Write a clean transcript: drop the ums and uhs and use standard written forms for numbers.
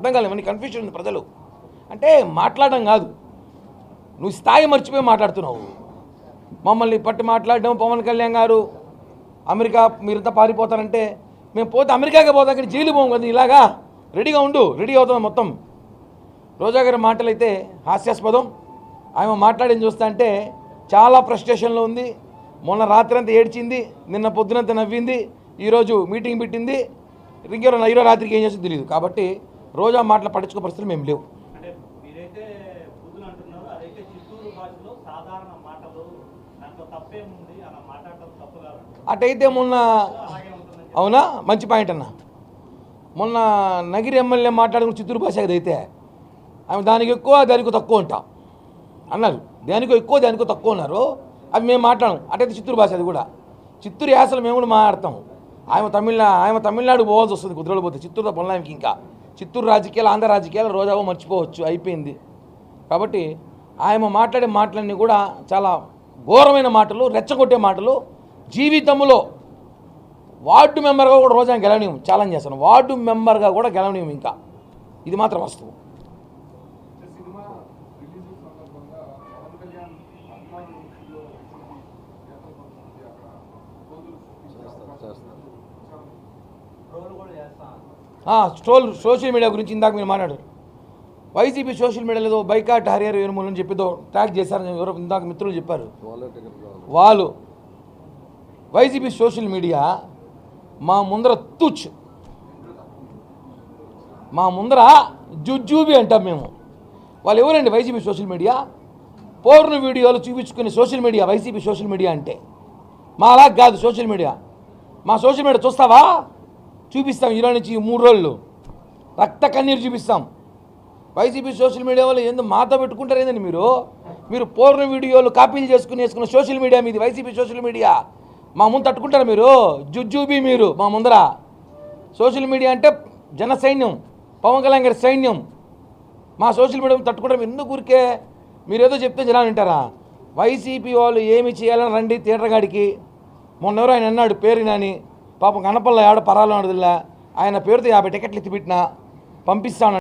అర్థం కాలేదు, మనకి కన్ఫ్యూజన్ ఉంది ప్రజలు. అంటే మాట్లాడడం కాదు, నువ్వు స్థాయి మర్చిపోయి మాట్లాడుతున్నావు. మమ్మల్ని పట్టి మాట్లాడడం, పవన్ కళ్యాణ్ గారు అమెరికా మీరంతా పారిపోతారంటే మేము పోతే అమెరికాకే పోతాం, కానీ జైలు పోం కదా. ఇలాగా రెడీగా ఉండు, రెడీ అవుతాం మొత్తం. రోజా గారి మాటలు అయితే హాస్యాస్పదం. ఆమె మాట్లాడింది చూస్తా అంటే చాలా ఫ్రస్ట్రేషన్లో ఉంది. మొన్న రాత్రి అంతా ఏడ్చింది, నిన్న పొద్దునంతా నవ్వింది, ఈరోజు మీటింగ్ పెట్టింది. ఈరోజు రాత్రికి ఏం చేస్తుందో తెలియదు. కాబట్టి రోజా మాటలు పట్టించుకో పరిస్థితులు మేము లేవు. అటైతే మొన్న అవునా, మంచి పాయింట్ అన్న. మొన్న నగిరి ఎమ్మెల్యే మాట్లాడుకుని చిత్తూరు భాష అయితే ఆమె దానికి ఎక్కువ దానికి తక్కువ ఉంటా అన్నారు. దానికో ఎక్కువ దానికో తక్కువ ఉన్నారు. అవి మేము మాట్లాడము. అటైతే చిత్తూరు భాష, అది కూడా చిత్తూరు యాసలు మేము కూడా మాట్లాడతాం. ఆమె తమిళనాడు పోవాల్సి వస్తుంది కుదిరోలు పోతే. చిత్తూరుతో పొలానికి ఇంకా చిత్తూరు రాజకీయాలు, ఆంధ్ర రాజకీయాలు రోజావో మర్చిపోవచ్చు, అయిపోయింది. కాబట్టి ఆమె మాట్లాడే మాటలన్నీ కూడా చాలా ఘోరమైన మాటలు, రెచ్చగొట్టే మాటలు. జీవితంలో వార్డు మెంబర్గా కూడా రోజా గెలవనీయం, ఛాలెంజ్ చేస్తాను. వార్డు మెంబర్గా కూడా గెలవనీయం, ఇంకా ఇది మాత్రం వాస్తవం. సోషల్ మీడియా గురించి ఇందాక మీరు మాట్లాడారు. వైసీపీ సోషల్ మీడియాలో ఏదో బైకాట్ హరియర్ వేరుమూలని చెప్పేదో ట్రాక్ చేశారని ఎవరో ఇందాక మిత్రులు చెప్పారు. వాళ్ళు వైసీపీ సోషల్ మీడియా మా ముందర మా ముందర జుజూబి అంటాం మేము. వాళ్ళు ఎవరండి వైసీపీ సోషల్ మీడియా? పౌర్ణ వీడియోలు చూపించుకునే social media YCP social media అంటే. మా అలా కాదు సోషల్ మీడియా. మా సోషల్ మీడియా చూస్తావా? చూపిస్తాం. ఈరోజు నుంచి 3 రోజులు రక్త కన్నీరు చూపిస్తాం. వైసీపీ సోషల్ మీడియా వాళ్ళు ఎందుకు మాతో పెట్టుకుంటారు ఏంటండి? మీరు పూర్ణ వీడియోలు కాపీలు వేసుకున్న సోషల్ మీడియా మీది, వైసీపీ సోషల్ మీడియా. మా ముందు తట్టుకుంటారు మీరు? జుజూబీ మీరు మా ముందర. సోషల్ మీడియా అంటే జన సైన్యం, పవన్ కళ్యాణ్ గారి సైన్యం. మా సోషల్ మీడియా తట్టుకుంటారు. ఎందుకు ఊరికే మీరు ఏదో చెప్తే జనాలు వింటారా? వైసీపీ వాళ్ళు ఏమి చేయాలని రండి థియేటర్ గాడికి. మొన్నెవరో ఆయన అన్నాడు పేరు నాని, పాపం కనపల్ల ఆడ పరాలు ఆడదిల్లా, ఆయన పేరుతో 50 టికెట్లు ఎత్తిపెట్టినా పంపిస్తాను.